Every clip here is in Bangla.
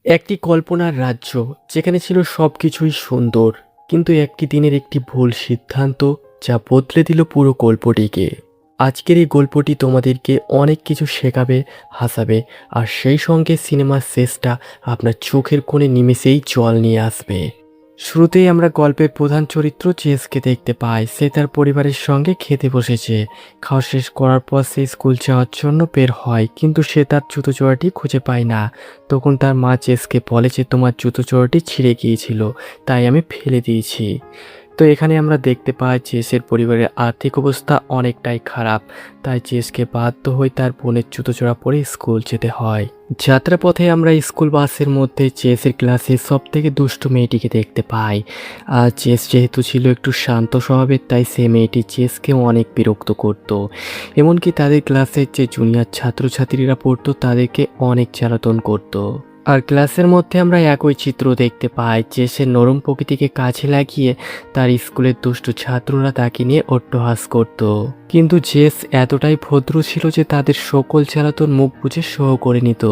একটি কল্পনার রাজ্য যেখানে ছিল সবকিছুই সুন্দর, কিন্তু একটি দিনের একটি ভুল সিদ্ধান্ত যা বদলে দিল পুরো গল্পটিকে। আজকের এই গল্পটি তোমাদেরকে অনেক কিছু শেখাবে, হাসাবে, আর সেই সঙ্গে সিনেমার শেষটা আপনার চোখের কোণে নিমেষেই জল নিয়ে আসবে। শুরুতেই আমরা গল্পের প্রধান চরিত্র চেসকে দেখতে পাই। সে তার পরিবারের সঙ্গে খেতে বসেছে। খাওয়া শেষ করার পর সে স্কুল যাওয়ার জন্য বের হয়, কিন্তু সে তার জুতো জোড়াটি খুঁজে পায় না। তখন তার মা চেসকে বলে যে তোমার জুতো জোড়াটি ছিঁড়ে গিয়েছিল, তাই আমি ফেলে দিয়েছি। তো এখানে আমরা দেখতে পাই চেসের পরিবারের আর্থিক অবস্থা অনেকটাই খারাপ, তাই চেসকে বাধ্য হয়ে তার বোনের জুতোজোড়া পরে স্কুল যেতে হয়। যাত্রাপথে আমরা স্কুল বাসের মধ্যে চেসের ক্লাসে সব থেকে দুষ্ট মেয়েটিকে দেখতে পাই। আর চেস যেহেতু ছিল একটু শান্ত স্বভাবের, তাই সে মেয়েটি চেসকে অনেক বিরক্ত করত। এমনকি তাদের ক্লাসের যে জুনিয়র ছাত্রছাত্রীরা পড়তো তাদেরকে অনেক জ্বালাতন করত। আর ক্লাসের মধ্যে আমরা একই চিত্র দেখতে পাই। চেসের নরম প্রকৃতিকে কাছে লাগিয়ে তার স্কুলের দুষ্টু ছাত্ররা তাকে নিয়ে অট্টহাস করত। কিন্তু চেস এতটাই ভদ্র ছিল যে তাদের সকল জ্বালাতন মুখ বুজে সহ করে নিত।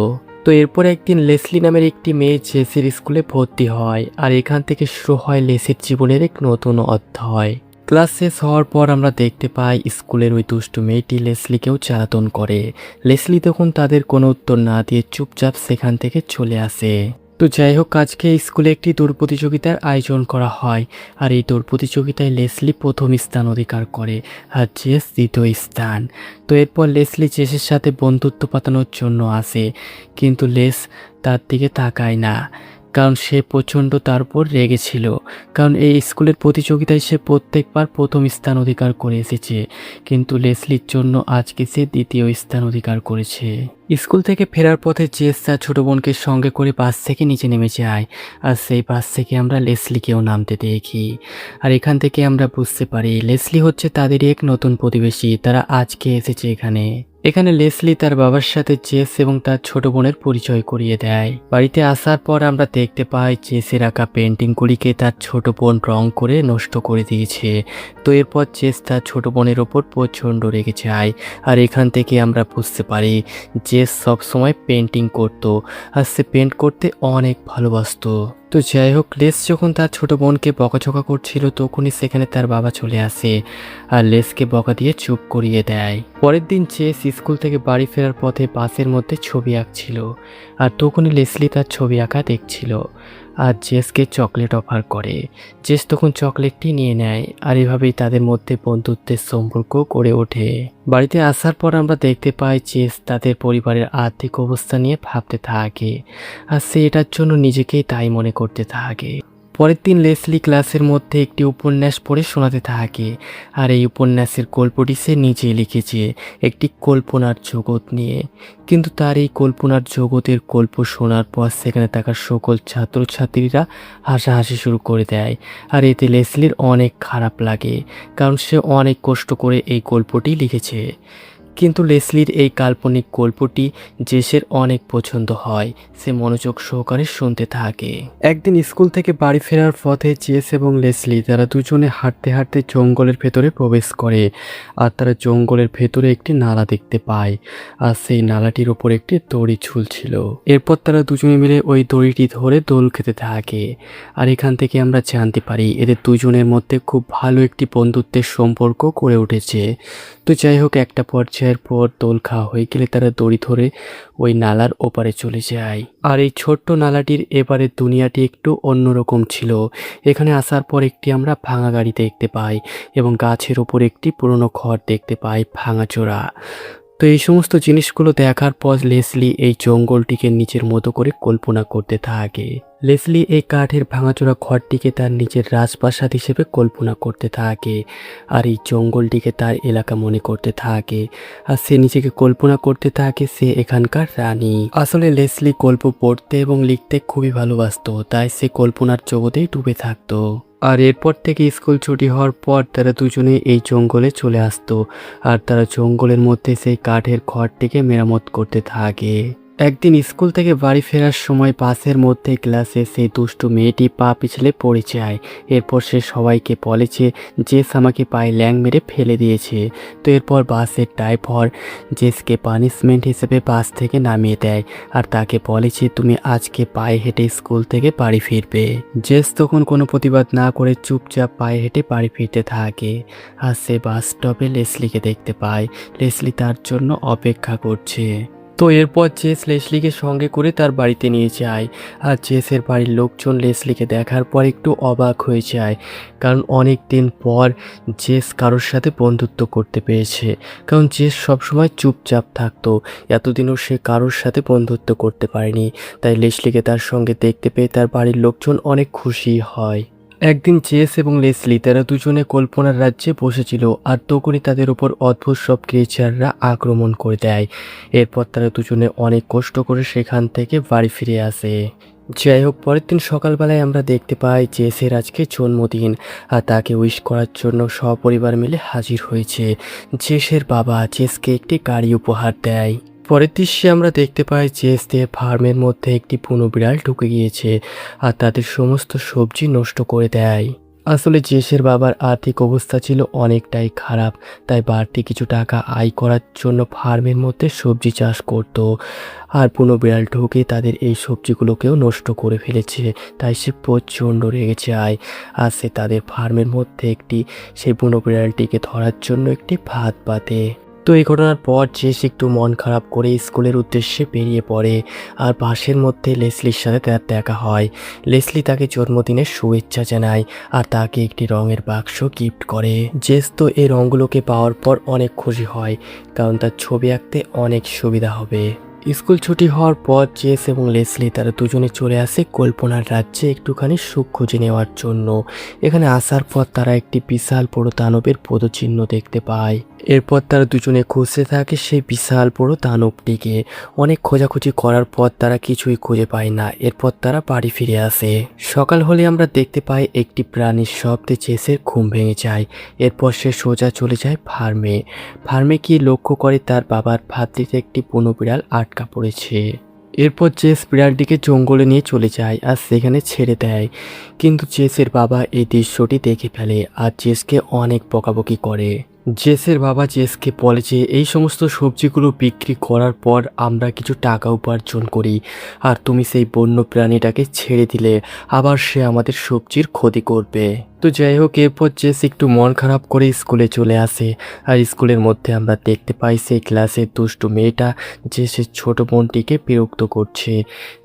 তো এরপর একদিন লেসলি নামের একটি মেয়ে চেসের স্কুলে ভর্তি হয়, আর এখান থেকে শুরু হয় লেসের জীবনের এক নতুন অধ্যায়। ক্লাস শেষ হওয়ার পর আমরা দেখতে পাই স্কুলের ওই দুষ্টু মেয়েটি লেসলিকেও জ্বালাতন করে। লেসলি তখন তাদের কোনো উত্তর না দিয়ে চুপচাপ সেখান থেকে চলে আসে। তো যাই হোক, আজকে স্কুলে একটি দৌড় প্রতিযোগিতার আয়োজন করা হয়, আর এই দৌড় প্রতিযোগিতায় লেসলি প্রথম স্থান অধিকার করে আর চেস দ্বিতীয় স্থান। তো এরপর লেসলি চেসের সাথে বন্ধুত্ব পাতানোর জন্য আসে, কিন্তু লেস তার দিকে তাকায় না, কারণ সে প্রচণ্ড তার উপর রেগেছিল। কারণ এই স্কুলের প্রতিযোগিতায় সে প্রত্যেকবার প্রথম স্থান অধিকার করে এসেছে, কিন্তু লেসলির জন্য আজকে সে দ্বিতীয় স্থান অধিকার করেছে। স্কুল থেকে ফেরার পথে চেস তার ছোট বোনকে সঙ্গে করে বাস থেকে নিচে নেমে যায়, আর সেই বাস থেকে আমরা লেসলিকেও নামতে দেখি। আর এখান থেকে আমরা বুঝতে পারি লেসলি হচ্ছে তাদেরই এক নতুন প্রতিবেশী, তারা আজকে এসেছে এখানে। এখানে লেসলি তার বাবার সাথে চেস এবং তার ছোট বোনের পরিচয় করিয়ে দেয়। বাড়িতে আসার পর আমরা দেখতে পাই চেসের আঁকা পেন্টিংগুলিকে তার ছোট বোন রং করে নষ্ট করে দিয়েছে। তো এরপর চেস তার ছোট বোনের ওপর প্রচণ্ড রেগে যায়, আর এখান থেকে আমরা বুঝতে পারি চেস সবসময় পেন্টিং করত, আর সে পেন্ট করতে অনেক ভালোবাসতো। তো যাই হোক, লেস যখন তার ছোট বোনকে বকাঝকা করছিল তখনই সেখানে তার বাবা চলে আসে, আর লেসকে বকা দিয়ে চুপ করিয়ে দেয়। পরের দিন চেস স্কুল থেকে বাড়ি ফেরার পথে বাসের মধ্যে ছবি আঁকছিল, আর তখনই লেসলি তার ছবি আঁকা দেখছিল আর জেসকে চকলেট অফার করে। জেস তখন চকলেটটি নিয়ে নেয়, আর এভাবেই তাদের মধ্যে বন্ধুত্বের সম্পর্ক গড়ে ওঠে। বাড়িতে আসার পর আমরা দেখতে পাই জেস তাদের পরিবারের আর্থিক অবস্থা নিয়ে ভাবতে থাকে, আর সে এটার জন্য নিজেকেই তাই মনে করতে থাকে। পরের দিন লেসলি ক্লাসের মধ্যে একটি উপন্যাস পড়ে শোনাতে থাকে, আর এই উপন্যাসের গল্পটি সে নিজেই লিখেছে একটি কল্পনার জগৎ নিয়ে। কিন্তু তার এই কল্পনার জগতের গল্প শোনার পর সেখানে থাকা সকল ছাত্রছাত্রীরা হাসাহাসি শুরু করে দেয়, আর এতে লেসলির অনেক খারাপ লাগে, কারণ সে অনেক কষ্ট করে এই গল্পটি লিখেছে। কিন্তু লেসলির এই কাল্পনিক গল্পটি জেসের অনেক পছন্দ হয়, সে মনোযোগ সহকারে শুনতে থাকে। একদিন স্কুল থেকে বাড়ি ফেরার পথে জেস এবং লেসলি তারা দুজনে হাঁটতে হাঁটতে জঙ্গলের ভেতরে প্রবেশ করে, আর তারা জঙ্গলের ভেতরে একটি নালা দেখতে পায়, আর সেই নালাটির ওপর একটি দড়ি ঝুলছিল। এরপর তারা দুজনে মিলে ওই দড়িটি ধরে দোল খেতে থাকে, আর এখান থেকে আমরা জানতে পারি এদের দুজনের মধ্যে খুব ভালো একটি বন্ধুত্বের সম্পর্ক গড়ে উঠেছে। তো যাই হোক, একটা পর্যায়ের পর দোল খাওয়া হয়ে গেলে তারা দড়ি ধরে ওই নালার ওপারে চলে যায়। আর এই ছোট্ট নালাটির এপারে দুনিয়াটি একটু অন্যরকম ছিল। এখানে আসার পর একটি আমরা ভাঙা গাড়ি দেখতে পাই, এবং গাছের ওপর একটি পুরনো ঘর দেখতে পাই ভাঙাচোরা। তো এই সমস্ত জিনিসগুলো দেখার পর লেসলি এই জঙ্গলটিকে নিজের মতো করে কল্পনা করতে থাকে। লেসলি এই কাঠের ভাঙাচোরা ঘরটিকে তার নিজের রাজপ্রাসাদ হিসেবে কল্পনা করতে থাকে, আর এই জঙ্গলটিকে তার এলাকা মনে করতে থাকে, আর সে নিজেকে কল্পনা করতে থাকে সে এখানকার রানী। আসলে লেসলি গল্প পড়তে এবং লিখতে খুবই ভালোবাসতো, তাই সে কল্পনার জগতেই ডুবে থাকতো। আর এরপর থেকে স্কুল ছুটি হওয়ার পর তারা দুজনে এই জঙ্গলে চলে আসতো, আর তারা জঙ্গলের মধ্যে সেই কাঠের ঘরটিকে মেরামত করতে থাকে। একদিন স্কুল থেকে বাড়ি ফেরার সময় বাসের মধ্যে ক্লাসে সেই দুষ্টু মেয়েটি পা পিছলে পড়ে যায়। এরপর সে সবাইকে বলে যে জেস আমাকে পায়ে ল্যাং মেরে ফেলে দিয়েছে। তো এরপর বাসের ড্রাইভার জেসকে পানিশমেন্ট হিসেবে বাস থেকে নামিয়ে দেয় আর তাকে বলে যে তুমি আজকে পায়ে হেঁটে স্কুল থেকে বাড়ি ফিরবে। জেস তখন কোনো প্রতিবাদ না করে চুপচাপ পায়ে হেঁটে বাড়ি ফিরতে থাকে। আর সে বাস স্টপে লেসলিকে দেখতে পায়। লেসলি তার জন্য অপেক্ষা করছে। তো এরপর জেস লেসলিকে সঙ্গে করে তার বাড়িতে নিয়ে যায়। আর জেসের বাড়ির লোকজন লেসলিকে দেখার পর একটু অবাক হয়ে যায়, কারণ অনেক দিন পর জেস কারোর সাথে বন্ধুত্ব করতে পেরেছে। কারণ জেস সবসময় চুপচাপ থাকতো, এতদিনও সে কারোর সাথে বন্ধুত্ব করতে পারেনি। তাই লেসলিকে তার সঙ্গে দেখতে পেয়ে তার বাড়ির লোকজন অনেক খুশি হয়। একদিন জেস এবং লেসলি তারা দুজনে কল্পনার রাজ্যে বসেছিল, আর তখনই তাদের উপর অদ্ভুত সব ক্রিয়েচাররা আক্রমণ করে দেয়। এরপর তারা দুজনে অনেক কষ্ট করে সেখান থেকে বাড়ি ফিরে আসে। যাই হোক, পরের দিন সকালবেলায় আমরা দেখতে পাই জেসের আজকে জন্মদিন, আর তাকে উইশ করার জন্য সপরিবার মিলে হাজির হয়েছে। জেসের বাবা জেসকে একটি গাড়ি উপহার দেয়। পরের দৃশ্যে আমরা দেখতে পাই জেসদের ফার্মের মধ্যে একটি বুনো বিড়াল ঢুকে গিয়েছে আর তাদের সমস্ত সবজি নষ্ট করে দেয়। আসলে জেসের বাবার আর্থিক অবস্থা ছিল অনেকটাই খারাপ, তাই বাড়তি কিছু টাকা আয় করার জন্য ফার্মের মধ্যে সবজি চাষ করত। আর বুনো বিড়াল ঢুকে তাদের এই সবজিগুলোকেও নষ্ট করে ফেলেছে। তাই সে প্রচণ্ড রেগে যায়, আর সে তাদের ফার্মের মধ্যে সেই বুনো বিড়ালটিকে ধরার জন্য একটি ফাঁদ পাতে। তো এই ঘটনার পর জেস একটু মন খারাপ করে স্কুলের উদ্দেশ্যে বেরিয়ে পড়ে। আর বাসের মধ্যে লেসলির সাথে তার দেখা হয়। লেসলি তাকে জন্মদিনের শুভেচ্ছা জানায় আর তাকে একটি রঙের বাক্স গিফট করে। জেস তো এই রঙগুলোকে পাওয়ার পর অনেক খুশি হয়, কারণ তার ছবি আঁকতে অনেক সুবিধা হবে। স্কুল ছুটি হওয়ার পর জেস এবং লেসলি তারা দুজনে চলে আসে কল্পনার রাজ্যে একটুখানি সুখ খুঁজে নেওয়ার জন্য। এখানে আসার পর তারা একটি বিশাল বড় দানবের পদচিহ্ন দেখতে পায়। এরপর তারা দুজনে খুঁজতে থাকে সেই বিশাল বড় দানবটিকে। অনেক খোঁজাখুঁজি করার পর তারা কিছুই খুঁজে পায় না। এরপর তারা বাড়ি ফিরে আসে। সকাল হলে আমরা দেখতে পাই একটি প্রাণীর শব্দে জেসের ঘুম ভেঙে যায়। এরপর সে সোজা চলে যায় ফার্মে। ফার্মে গিয়ে লক্ষ্য করে তার বাবার ভাতৃতে একটি বুনো বিড়াল আটকা পড়েছে। এরপর জেস বিড়ালটিকে জঙ্গলে নিয়ে চলে যায় আর সেখানে ছেড়ে দেয়। কিন্তু জেসের বাবা এই দৃশ্যটি দেখে ফেলে আর জেসকে অনেক বকাবকি করে। জেসের বাবা জেসকে বলে যে এই সমস্ত সবজিগুলো বিক্রি করার পর আমরা কিছু টাকা উপার্জন করি, আর তুমি সেই বন্য প্রাণীটাকে ছেড়ে দিলে আবার সে আমাদের সবজির ক্ষতি করবে। তো যাই হোক, এরপর জেস একটু মন খারাপ করে স্কুলে চলে আসে। আর স্কুলের মধ্যে আমরা দেখতে পাই সেই ক্লাসের দুষ্টু মেয়েটা জেসের ছোট বোনটিকে বিরক্ত করছে।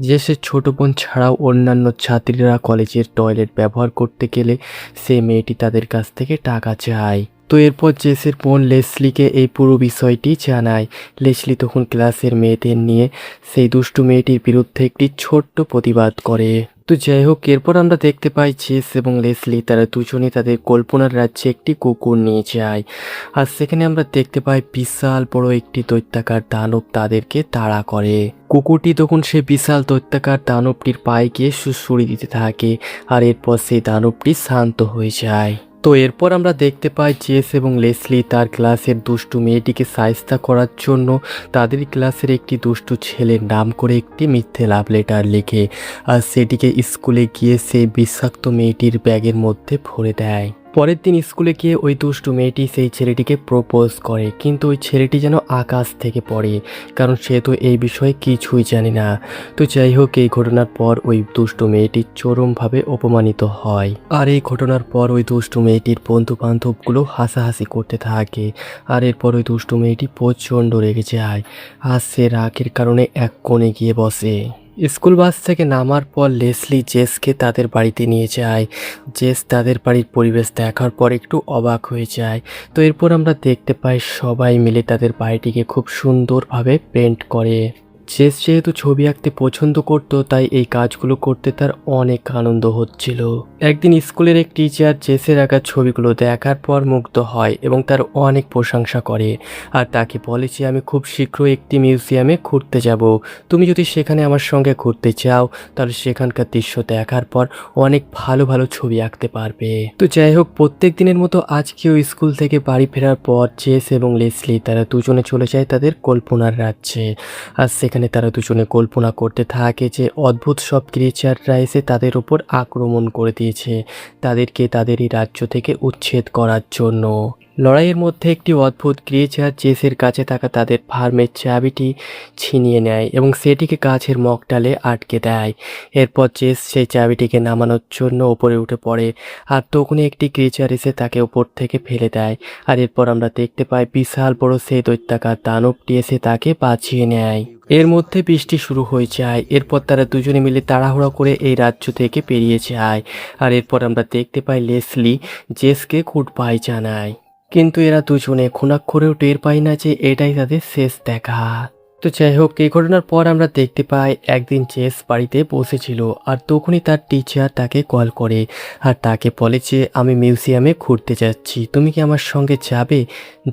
জেসের ছোট বোন ছাড়াও অন্যান্য ছাত্রীরা কলেজের টয়লেট ব্যবহার করতে গেলে সেই মেয়েটি তাদের কাছ থেকে টাকা চায়। তো এরপর জেসের বোন লেসলিকে এই পুরো বিষয়টি জানায়। লেসলি তখন ক্লাসের মেয়েদের নিয়ে সেই দুষ্টু মেয়েটির বিরুদ্ধে একটি ছোট্ট প্রতিবাদ করে। তো যাই হোক, এরপর আমরা দেখতে পাই জেস এবং লেসলি তারা দুজনে তাদের কল্পনার রাজ্যে একটি কুকুর নিয়ে যায়। আর সেখানে আমরা দেখতে পাই বিশাল বড় একটি দৈত্যাকার দানব তাদেরকে তাড়া করে। কুকুরটি তখন সেই বিশাল দৈত্যাকার দানবটির পায়ে গিয়ে সুড়সুড়ি দিতে থাকে, আর এরপর সেই দানবটি শান্ত হয়ে যায়। তো এরপর আমরা দেখতে পাই জেস এবং লেসলি তার ক্লাসের দুষ্টু মেয়েটিকে শায়েস্তা করার জন্য তাদের ক্লাসের একটি দুষ্টু ছেলের নাম করে একটি মিথ্যে লাভ লেটার লিখে আর সেটিকে স্কুলে গিয়ে সেই বিষাক্ত মেয়েটির ব্যাগের মধ্যে ভরে দেয়। পরের দিন স্কুলে গিয়ে ওই দুষ্টু মেয়েটি সেই ছেলেটিকে প্রপোজ করে, কিন্তু ওই ছেলেটি যেন আকাশ থেকে পড়ে, কারণ সে তো এই বিষয়ে কিছুই জানে না। তো যাই হোক, এই ঘটনার পর ওই দুষ্টু মেয়েটি চরমভাবে অপমানিত হয়। আর এই ঘটনার পর ওই দুষ্টু মেয়েটির বন্ধু বান্ধবগুলো হাসাহাসি করতে থাকে। আর এরপর ওই দুষ্টু মেয়েটি প্রচণ্ড রেগে যায়, আর সে রাগের কারণে এক কোণে গিয়ে বসে। স্কুল বাস থেকে নামার পর লেসলি জেসকে তাদের বাড়িতে নিয়ে যায়। জেস তাদের বাড়ির পরিবেশ দেখার পর একটু অবাক হয়ে যায়। তো এরপর আমরা দেখতে পাই সবাই মিলে তাদের বাড়িটিকে খুব সুন্দরভাবে পেন্ট করে। জেস যেহেতু ছবি আঁকতে পছন্দ করত, তাই এই কাজগুলো করতে তার অনেক আনন্দ হচ্ছিল। একদিন স্কুলের এক টিচার জেসের আঁকা ছবিগুলো দেখার পর মুগ্ধ হয় এবং তার অনেক প্রশংসা করে, আর তাকে বলে যে আমি খুব শীঘ্রই একটি মিউজিয়ামে ঘুরতে যাব। তুমি যদি সেখানে আমার সঙ্গে ঘুরতে চাও তাহলে সেখানকার দৃশ্য দেখার পর অনেক ভালো ভালো ছবি আঁকতে পারবে। তো যাই হোক, প্রত্যেক দিনের মতো আজকেও স্কুল থেকে বাড়ি ফেরার পর জেস এবং লেসলি তারা দুজনে চলে যায় তাদের কল্পনার রাজ্যে। আর সেখানে সেখানে তারা দুজনে কল্পনা করতে থাকে যে অদ্ভুত সব ক্রিয়েচাররা এসে তাদের উপর আক্রমণ করে দিয়েছে তাদেরকে তাদের এই রাজ্য থেকে উচ্ছেদ করার জন্য। লড়াইয়ের মধ্যে একটি অদ্ভুত ক্রিয়েচার জেসের কাছে থাকা তাদের ফার্মের চাবিটি ছিনিয়ে নেয় এবং সেটিকে গাছের মগডালে আটকে দেয়। এরপর জেস সেই চাবিটিকে নামানোর জন্য ওপরে উঠে পড়ে, আর তখনই একটি ক্রিয়েচার এসে তাকে ওপর থেকে ফেলে দেয়। আর এরপর আমরা দেখতে পাই বিশাল বড় সেই দৈত্যাকার দানবটি এসে তাকে বাঁচিয়ে নেয়। এর মধ্যে বৃষ্টি শুরু হয়ে যায়। এরপর তারা দুজনে মিলে তাড়াহুড়া করে এই রাজ্য থেকে বেরিয়ে যায়। আর এরপর আমরা দেখতে পাই লেসলি জেসকে গুড বাই জানায়, কিন্তু এরা দুজনে খুনাক্ষরেও টের পায় না যে এটাই তাদের শেষ দেখা। তো যাই হোক, এই ঘটনার পর আমরা দেখতে পাই একদিন জেস বাড়িতে বসেছিল, আর তখনই তার টিচার তাকে কল করে আর তাকে বলে যে আমি মিউজিয়ামে ঘুরতে যাচ্ছি, তুমি কি আমার সঙ্গে যাবে?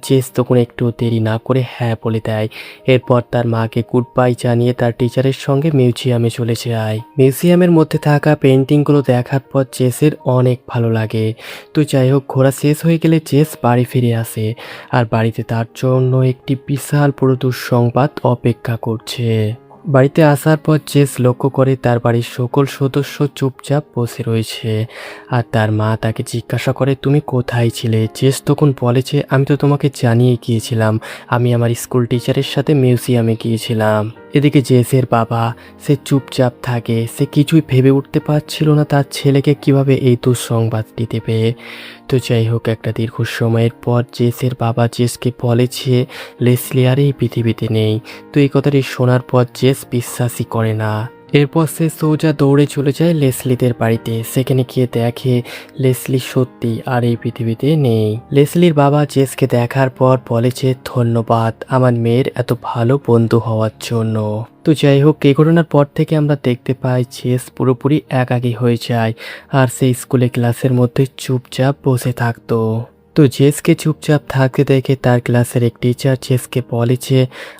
জেস তখন একটু দেরি না করে হ্যাঁ বলে দেয়। এরপর তার মাকে গুড বাই জানিয়ে তার টিচারের সঙ্গে মিউজিয়ামে চলে যায়। মিউজিয়ামের মধ্যে থাকা পেন্টিংগুলো দেখার পর জেসের অনেক ভালো লাগে। তো যাই হোক, ঘোরা শেষ হয়ে গেলে জেস বাড়ি ফিরে আসে, আর বাড়িতে তার জন্য একটি বিশাল বড় দুঃসংবাদ অপেক্ষা করছে। বাড়িতে আসার পর জেস লক্ষ্য করে তার বাড়ির সকল সদস্য চুপচাপ বসে রয়েছে, আর তার মা তাকে জিজ্ঞাসা করে তুমি কোথায় ছিলে? জেস তখন বলে যে আমি তো তোমাকে জানিয়ে গিয়েছিলাম, আমি আমার স্কুল টিচারের সাথে মিউজিয়ামে গিয়েছিলাম। এদিকে জেসের বাবা সে চুপচাপ থাকে, সে কিছুই ভেবে উঠতে পারছিল না তার ছেলেকে কিভাবে এই দুঃসংবাদটি দেবে। তো যাই হোক, একটা দীর্ঘ সময়ের পর জেসের বাবা জেসকে বলে যে লেসলি আর এই পৃথিবীতে নেই। তো এই কথাটি শোনার পর জেস বিশ্বাসই করে না। এরপর সে সোজা দৌড়ে চলে যায় লেসলিদের বাড়িতে। সেখানে গিয়ে দেখে লেসলি সত্যি আর এই পৃথিবীতে নেই। লেসলির বাবা জেসকে দেখার পর বলে যে ধন্যবাদ আমার মেয়ের এত ভালো বন্ধু হওয়ার জন্য। তো যাই হোক, এই ঘটনার পর থেকে আমরা দেখতে পাই জেস পুরোপুরি একাকী হয়ে যায়, আর সেই স্কুলে ক্লাসের মধ্যে চুপচাপ বসে থাকতো। তো জেসকে চুপচাপ থাকতে দেখে তার ক্লাসের এক টিচার জেসকে বলে যে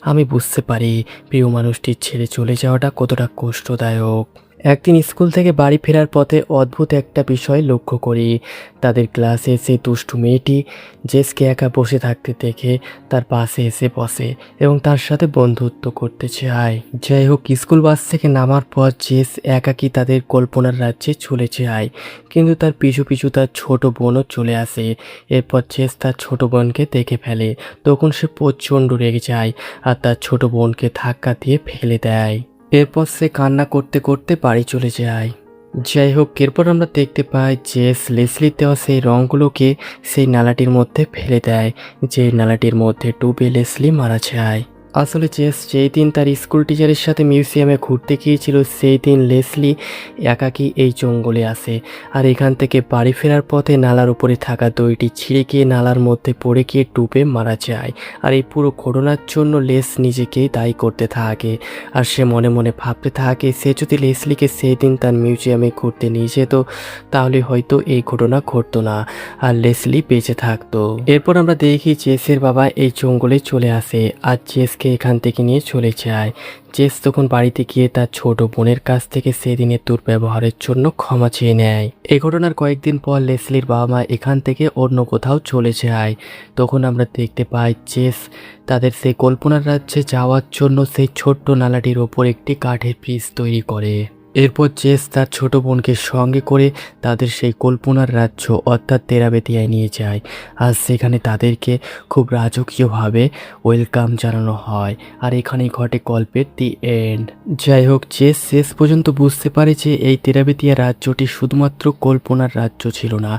আমি বুঝতে পারি প্রিয় মানুষটির ছেড়ে চলে যাওয়াটা কতটা কষ্টদায়ক। একদিন স্কুল থেকে বাড়ি ফেরার পথে অদ্ভুত একটা বিষয় লক্ষ্য করি। তাদের ক্লাসে সেই দুষ্টু মেয়েটি জেসকে একা বসে থাকতে দেখে তার পাশে এসে বসে এবং তার সাথে বন্ধুত্ব করতে চায়। যাই হোক, স্কুল বাস থেকে নামার পর জেস একাকী তাদের কল্পনার রাজ্যে চলে যায়, কিন্তু তার পিছু পিছু তার ছোট বোনও চলে আসে। এরপর জেস তার ছোট বোনকে দেখে ফেলে, তখন সে প্রচণ্ড রেগে যায় আর তার ছোট বোনকে ধাক্কা দিয়ে ফেলে দেয়। এরপর সে কান্না করতে করতে বাড়ি চলে যায়। যাই হোক, এরপর আমরা দেখতে পাই জেস লেসলির দেওয়া সেই রঙগুলোকে সেই নালাটির মধ্যে ফেলে দেয়, যে নালাটির মধ্যে ডুবে লেসলি মারা যায়। আসলে জেস যেই দিন তার স্কুল টিচারের সাথে মিউজিয়ামে ঘুরতে গিয়েছিল সেই দিন লেসলি একাকী এই জঙ্গলে আসে, আর এখান থেকে বাড়ি ফেরার পথে নালার উপরে থাকা দইটি ছিঁড়ে গিয়ে নালার মধ্যে পড়ে গিয়ে ডুবে মারা যায়। আর এই পুরো ঘটনার জন্য লেস নিজেকেই দায়ী করতে থাকে, আর সে মনে মনে ভাবতে থাকে সে যদি লেসলিকে সেই দিন তার মিউজিয়ামে ঘুরতে নিয়ে যেত তাহলে হয়তো এই ঘটনা ঘটতো না, আর লেসলি বেঁচে থাকতো। এরপর আমরা দেখি জেসের বাবা এই জঙ্গলে চলে আসে আর জেসকে এখান থেকে নিয়ে চলে যায়। জেস তখন বাড়িতে গিয়ে তার ছোট বোনের কাছ থেকে সেদিনের দুর্ব্যবহারের জন্য ক্ষমা চেয়ে নেয়। এই ঘটনার কয়েকদিন পর লেসলির বাবা মা এখান থেকে অন্য কোথাও চলে যায়। তখন আমরা দেখতে পাই জেস তাদের সেই কল্পনার রাজ্যে যাওয়ার জন্য সেই ছোট্ট নালাটির ওপর একটি কাঠের ব্রিজ তৈরি করে। এরপর জেস তার ছোট বোনকে সঙ্গে করে তাদের সেই কল্পনার রাজ্য অর্থাৎ তেরাবেতিয়ায় নিয়ে যায়, আর সেখানে তাদেরকে খুব রাজকীয়ভাবে ওয়েলকাম জানানো হয়। আর এখানেই ঘটে গল্পের দি এন্ড। যাই হোক, জেস শেষ পর্যন্ত বুঝতে পারে যে এই তেরাবেতিয়া রাজ্যটি শুধুমাত্র কল্পনার রাজ্য ছিল না,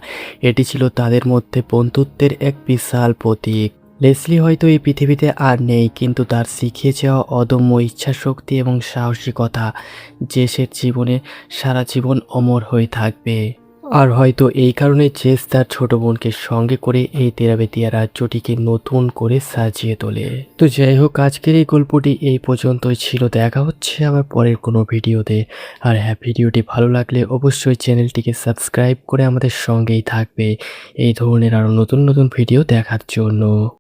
এটি ছিল তাদের মধ্যে বন্ধুত্বের এক বিশাল প্রতীক। লেসলি হয়তো এই পৃথিবীতে আর নেই, কিন্তু তার শিখিয়ে যাওয়া অদম্য ইচ্ছাশক্তি এবং সাহসিকতা জেসের জীবনে সারা জীবন অমর হয়ে থাকবে। আর হয়তো এই কারণে জেস তার ছোট বোনকে সঙ্গে করে এই তেরাবেতিয়া রাজ্যটিকে নতুন করে সাজিয়ে তোলে। তো যাই হোক, আজকের এই গল্পটি এই পর্যন্তই ছিল। দেখা হচ্ছে আবার পরের কোনো ভিডিওতে। আর হ্যাঁ, ভিডিওটি ভালো লাগলে অবশ্যই চ্যানেলটিকে সাবস্ক্রাইব করে আমাদের সঙ্গেই থাকবে এই ধরনের আরও নতুন নতুন ভিডিও দেখার জন্য।